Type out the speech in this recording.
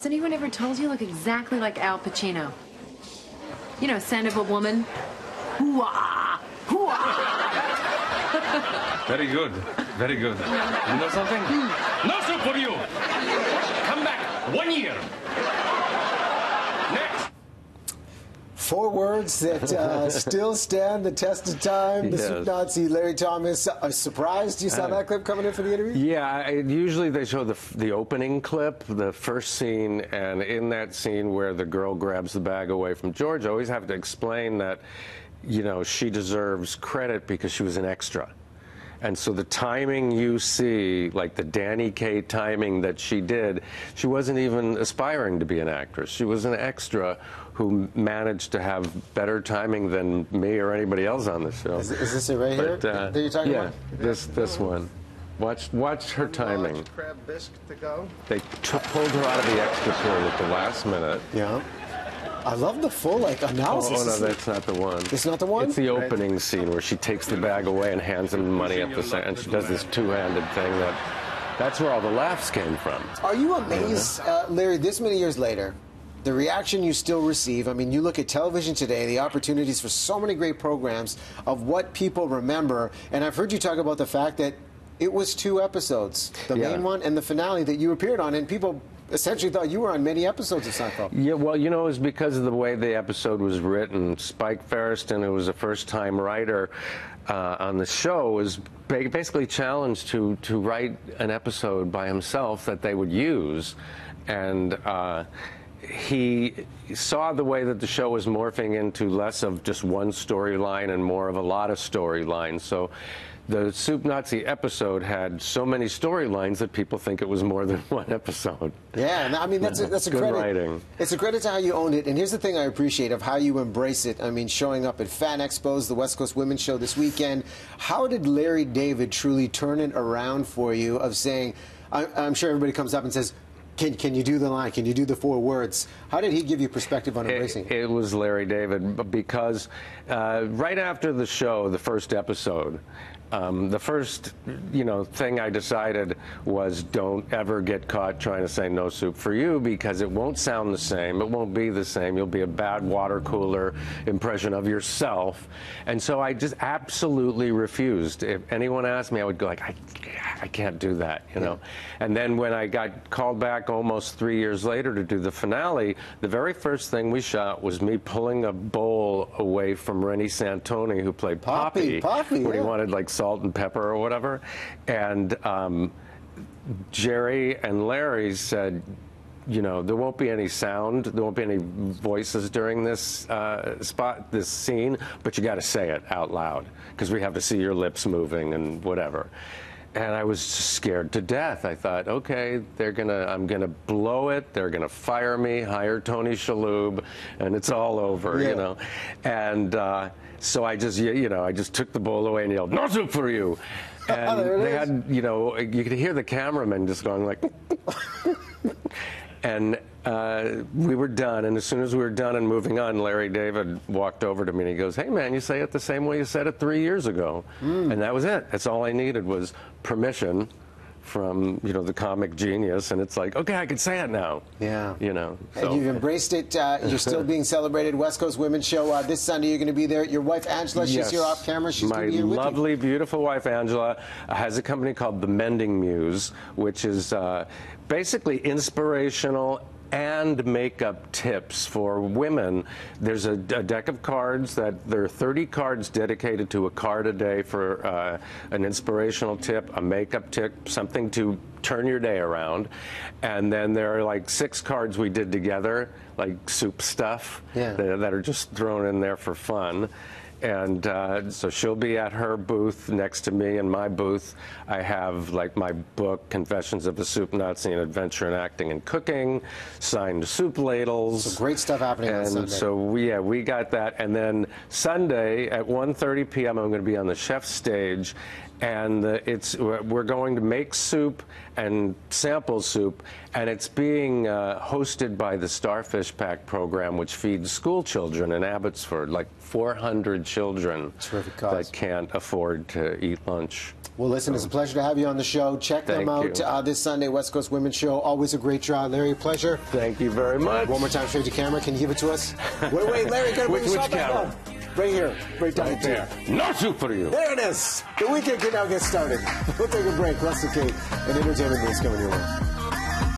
Has anyone ever told you look exactly like Al Pacino? You know, Scent of a Woman. Hoo-ah! Hoo-ah! Very good. Very good. You know something? No soup for you! Come back 1 year. Next. 4 words that still stand the test of time. The Soup Nazi, Larry Thomas. Surprised you saw that clip coming in for the interview? Yeah, usually they show the opening clip, the first scene, and in that scene where the girl grabs the bag away from George, I always have to explain that, you know, she deserves credit because she was an extra. And so the timing you see, like the Danny Kaye timing that she did, she wasn't even aspiring to be an actress. She was an extra who managed to have better timing than me or anybody else on the show. Is this it right here that you're talking about? Yeah, this one. Watch her timing. Crab bisque to go. They pulled her out of the extra period at the last minute. Yeah. I love the full analysis. Oh, no, that's not the one. It's not the one? It's the opening scene where she takes the bag away and hands him money at the side, and she does this two-handed thing. That's where all the laughs came from. Are you amazed, Larry, this many years later, the reaction you still receive? I mean, you look at television today, the opportunities for so many great programs of what people remember, and I've heard you talk about the fact that it was 2 episodes, the main one and the finale that you appeared on, and people essentially thought you were on many episodes of Seinfeld. Yeah, well, you know, it was because of the way the episode was written. Spike Feresten, who was a first-time writer on the show, was basically challenged to write an episode by himself that they would use. And he saw the way that the show was morphing into less of just one storyline and more of a lot of storylines. So the Soup Nazi episode had so many storylines that people think it was more than one episode. Yeah, I mean, that's a good credit. writing. It's a credit to how you owned it. And here's the thing I appreciate of how you embrace it. I mean, showing up at Fan Expos, the West Coast Women's Show this weekend. How did Larry David truly turn it around for you of saying, I'm sure everybody comes up and says, can you do the line? Can you do the 4 words? How did he give you perspective on embracing it? It was Larry David, because right after the show, the first episode, the first, thing I decided was don't ever get caught trying to say no soup for you, because it won't sound the same. It won't be the same. You'll be a bad water cooler impression of yourself. And so I just absolutely refused. If anyone asked me, I would go like, I can't do that, you know. And then when I got called back almost 3 years later to do the finale, the very first thing we shot was me pulling a bowl away from Rennie Santoni, who played Poppy when he wanted like salt and pepper or whatever. And Jerry and Larry said, there won't be any sound, there won't be any voices during this this scene, but you got to say it out loud because we have to see your lips moving and whatever. And I was scared to death. I thought, okay, I'm gonna blow it. They're gonna fire me, hire Tony Shalhoub, and it's all over, you know. And so I just took the bowl away and yelled, "No soup for you!" And they had, you could hear the cameraman just going like, and we were done. And as soon as we were done and moving on, Larry David walked over to me and he goes, "Hey man, you say it the same way you said it 3 years ago." And that was it. That's all I needed was permission from, the comic genius. And it's like, okay, I can say it now. Yeah. So. And you've embraced it. You're still being celebrated. West Coast Women's Show. This Sunday you're going to be there. Your wife, Angela, she's here off camera. She's going to be here with you. My lovely, beautiful wife, Angela, has a company called The Mending Muse, which is basically inspirational and makeup tips for women. There's a deck of cards there are 30 cards dedicated to a card a day for an inspirational tip, a makeup tip, something to turn your day around. And then there are like 6 cards we did together, like soup stuff that are just thrown in there for fun. And so she'll be at her booth next to me. In my booth, I have like my book, Confessions of a Soup Nazi, an Adventure in Acting and Cooking, signed soup ladles. Some great stuff happening on Sunday. And so we got that. And then Sunday at 1:30 p.m., I'm going to be on the chef's stage. and we're going to make soup and sample soup, and it's being hosted by the Starfish Pack program, which feeds school children in Abbotsford, like 400 children that can't afford to eat lunch. Well, listen, it's a pleasure to have you on the show. Check them out this Sunday, West Coast Women's Show. Always a great job, Larry. Pleasure. Thank you very much. One more time, straight to camera. Can you give it to us? Wait, Larry, gotta bring yourself back up. Right here, right down there. No soup for you. There it is. The weekend can now get started. We'll take a break. Russ and Kate, and entertainment news coming your way.